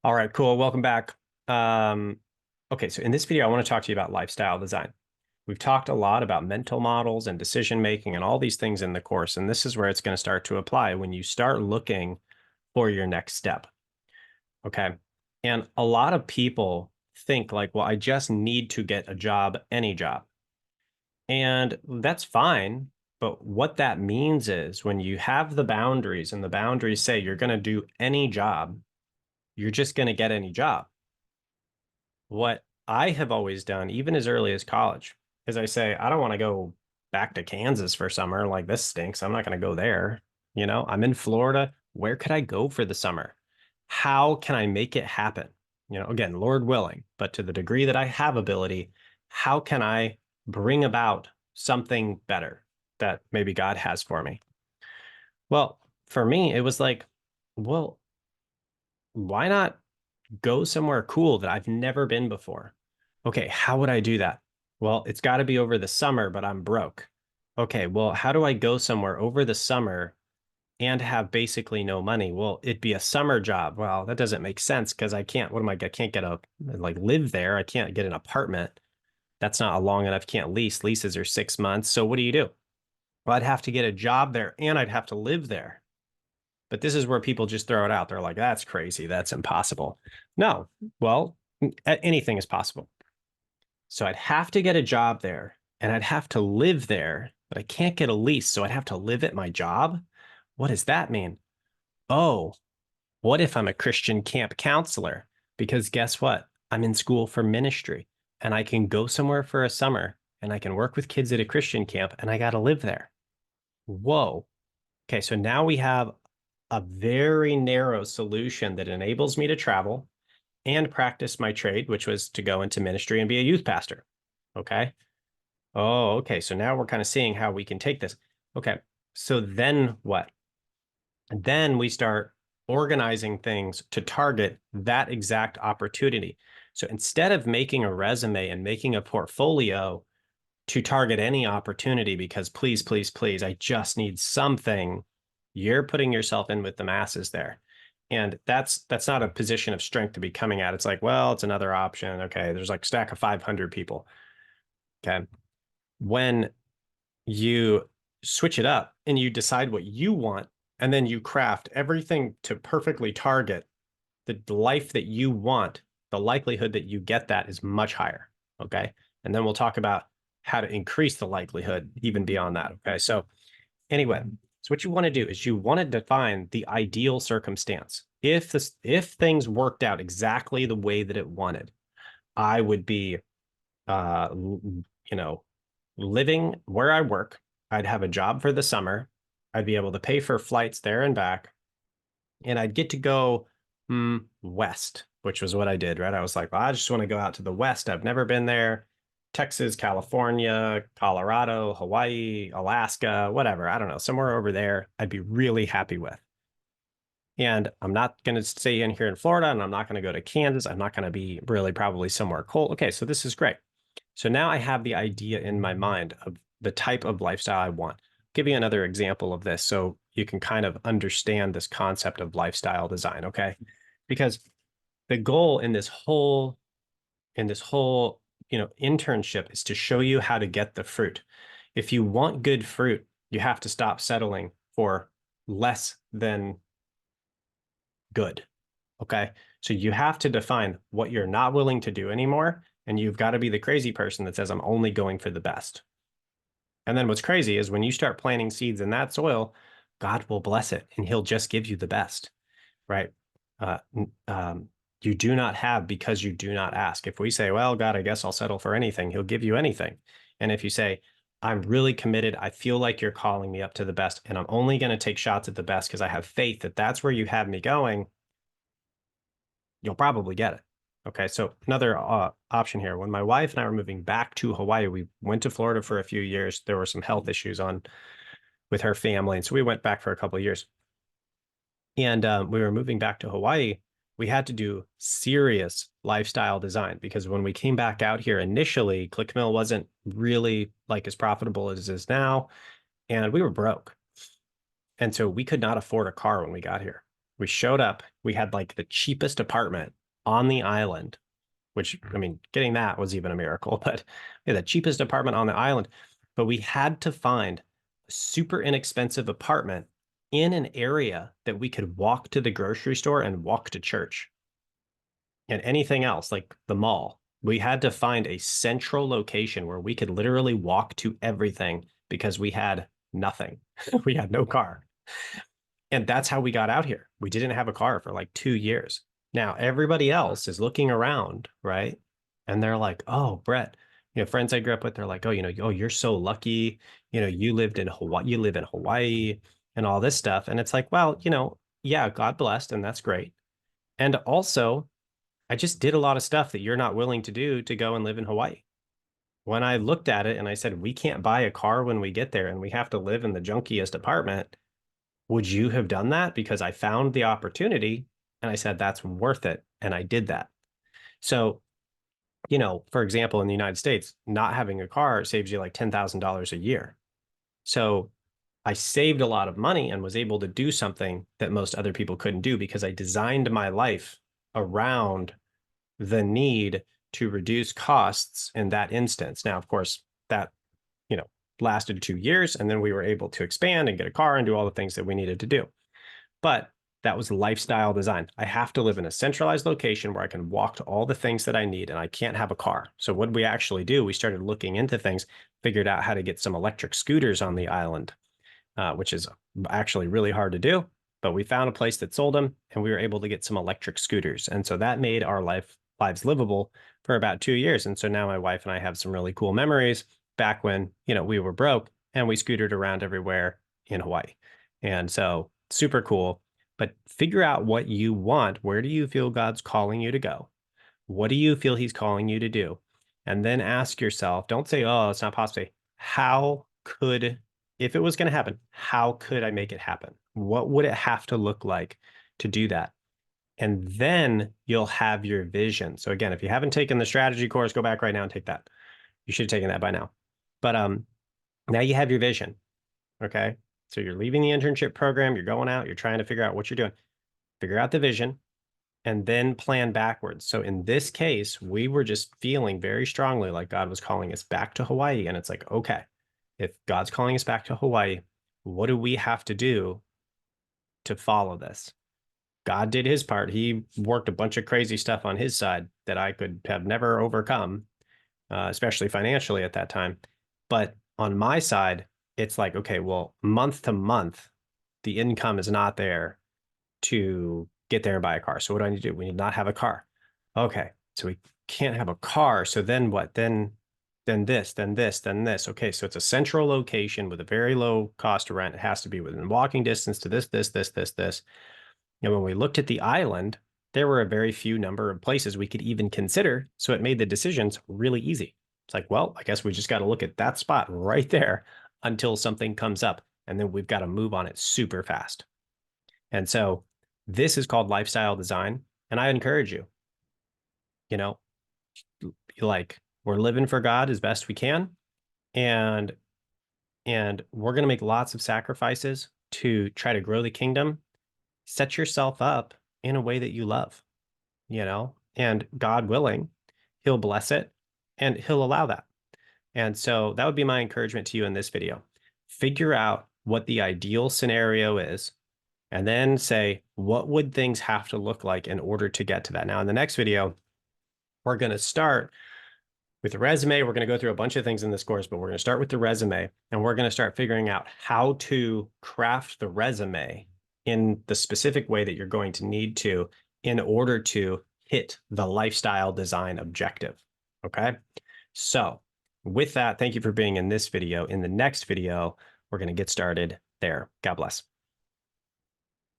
All right, cool. Welcome back. Um, okay, so in this video, I want to talk to you about lifestyle design. We've talked a lot about mental models and decision making and all these things in the course, and this is where it's going to start to apply when you start looking for your next step. Okay. And a lot of people think like, well, I just need to get a job, any job. And that's fine. But what that means is when you have the boundaries and the boundaries say you're going to do any job, you're just going to get any job. What I have always done, even as early as college, is I say, I don't want to go back to Kansas for summer. Like, this stinks. I'm not going to go there. I'm in Florida. Where could I go for the summer? How can I make it happen? Again, Lord willing, but to the degree that I have ability, how can I bring about something better that maybe God has for me? Well, for me, it was like, well, why not go somewhere cool that I've never been before? Okay, how would I do that? Well, it's got to be over the summer, but I'm broke. Okay, well, how do I go somewhere over the summer and have basically no money? Well, it'd be a summer job. Well, that doesn't make sense because I can't, what am I, I can't get live there. I can't get an apartment. That's not a long enough, can't lease. Leases are 6 months. So what do you do? Well, I'd have to get a job there and I'd have to live there. But this is where people just throw it out. They're like, that's crazy. That's impossible. No, well, anything is possible. So I'd have to get a job there and I'd have to live there, but I can't get a lease. So I'd have to live at my job. What does that mean? Oh, what if I'm a Christian camp counselor? Because guess what? I'm in school for ministry and I can go somewhere for a summer and I can work with kids at a Christian camp and I got to live there. Whoa. Okay, so now we have a very narrow solution that enables me to travel and practice my trade, which was to go into ministry and be a youth pastor. Okay. Oh, okay. So now we're kind of seeing how we can take this. Okay. So then what? Then we start organizing things to target that exact opportunity. So instead of making a resume and making a portfolio to target any opportunity, because please, please, please, I just need something, you're putting yourself in with the masses there. And that's not a position of strength to be coming at. It's like, well, it's another option. Okay, there's like a stack of 500 people. Okay. When you switch it up and you decide what you want, and then you craft everything to perfectly target the life that you want, the likelihood that you get that is much higher. Okay. And then we'll talk about how to increase the likelihood even beyond that. Okay. So, anyway, so what you want to do is you want to define the ideal circumstance. If things worked out exactly the way that it wanted, I would be uh you know living where I work. I'd have a job for the summer. I'd be able to pay for flights there and back, and I'd get to go west, which was what I did, right? I was like, well, I just want to go out to the west. I've never been there. Texas, California, Colorado, Hawaii, Alaska, whatever. I don't know, somewhere over there, I'd be really happy with. And I'm not going to stay in here in Florida, and I'm not going to go to Kansas. I'm not going to be really probably somewhere cold. Okay, so this is great. So now I have the idea in my mind of the type of lifestyle I want. I'll give you another example of this so you can kind of understand this concept of lifestyle design, okay? Because the goal in this whole internship is to show you how to get the fruit. If you want good fruit, you have to stop settling for less than good. Okay. So you have to define what you're not willing to do anymore. And you've got to be the crazy person that says, I'm only going for the best. And then what's crazy is when you start planting seeds in that soil, God will bless it and he'll just give you the best. Right. Uh, you do not have because you do not ask. If we say, well, God, I guess I'll settle for anything, he'll give you anything. And if you say, I'm really committed, I feel like you're calling me up to the best, and I'm only going to take shots at the best because I have faith that that's where you have me going, you'll probably get it. Okay, so another option here. When my wife and I were moving back to Hawaii, we went to Florida for a few years. There were some health issues on with her family, and so we went back for a couple of years. And we were moving back to Hawaii. We had to do serious lifestyle design because when we came back out here initially, ClickMill wasn't really like as profitable as it is now, and we were broke. And so we could not afford a car when we got here. We showed up. We had like the cheapest apartment on the island, which, I mean, getting that was even a miracle, but we had the cheapest apartment on the island. But we had to find a super inexpensive apartment in an area that we could walk to the grocery store and walk to church. And anything else, like the mall, we had to find a central location where we could literally walk to everything because we had nothing. We had no car. And that's how we got out here. We didn't have a car for like 2 years. Now everybody else is looking around, right? And they're like, oh, Brett, friends I grew up with, they're like, oh, oh, you're so lucky. You lived in Hawaii, you live in Hawaii and all this stuff. And it's like, well, yeah, God blessed, and that's great. And also, I just did a lot of stuff that you're not willing to do to go and live in Hawaii. When I looked at it and I said, we can't buy a car when we get there and we have to live in the junkiest apartment, would you have done that? Because I found the opportunity and I said, that's worth it. And I did that. So, for example, in the United States, not having a car saves you like $10,000 a year. So I saved a lot of money and was able to do something that most other people couldn't do because I designed my life around the need to reduce costs in that instance. Now, of course, that, lasted 2 years, and then we were able to expand and get a car and do all the things that we needed to do. But that was lifestyle design. I have to live in a centralized location where I can walk to all the things that I need, and I can't have a car. So what did we actually do? We started looking into things, figured out how to get some electric scooters on the island, which is actually really hard to do. But we found a place that sold them, and we were able to get some electric scooters. And so that made our lives livable for about 2 years. And so now my wife and I have some really cool memories back when, we were broke and we scootered around everywhere in Hawaii. And so super cool. But figure out what you want. Where do you feel God's calling you to go? What do you feel he's calling you to do? And then ask yourself, don't say, oh, it's not possible. How could, if it was going to happen, how could I make it happen? What would it have to look like to do that? And then you'll have your vision. So again, if you haven't taken the strategy course, go back right now and take that. You should have taken that by now. But now you have your vision. Okay. So you're leaving the internship program, you're going out, you're trying to figure out what you're doing. Figure out the vision and then plan backwards. So in this case, we were just feeling very strongly like God was calling us back to Hawaii. And it's like, okay, if God's calling us back to Hawaii, what do we have to do to follow this? God did his part. He worked a bunch of crazy stuff on his side that I could have never overcome, especially financially at that time. But on my side, it's like, okay, well, month to month, the income is not there to get there and buy a car. So what do I need to do? We need not have a car. Okay, so we can't have a car. So then what? Then this, then this, then this. Okay, so it's a central location with a very low cost of rent. It has to be within walking distance to this, this, this, this, this. And when we looked at the island, there were a very few number of places we could even consider. So it made the decisions really easy. It's like, well, I guess we just got to look at that spot right there until something comes up. And then we've got to move on it super fast. And so this is called lifestyle design. And I encourage you, like, we're living for God as best we can. And we're going to make lots of sacrifices to try to grow the kingdom. Set yourself up in a way that you love, and God willing, he'll bless it and he'll allow that. And so that would be my encouragement to you in this video. Figure out what the ideal scenario is, and then say, what would things have to look like in order to get to that? Now, in the next video, we're going to start with the resume. We're going to go through a bunch of things in this course, but we're going to start with the resume, and we're going to start figuring out how to craft the resume in the specific way that you're going to need to in order to hit the lifestyle design objective. Okay. So with that, thank you for being in this video. In the next video, we're going to get started there. God bless.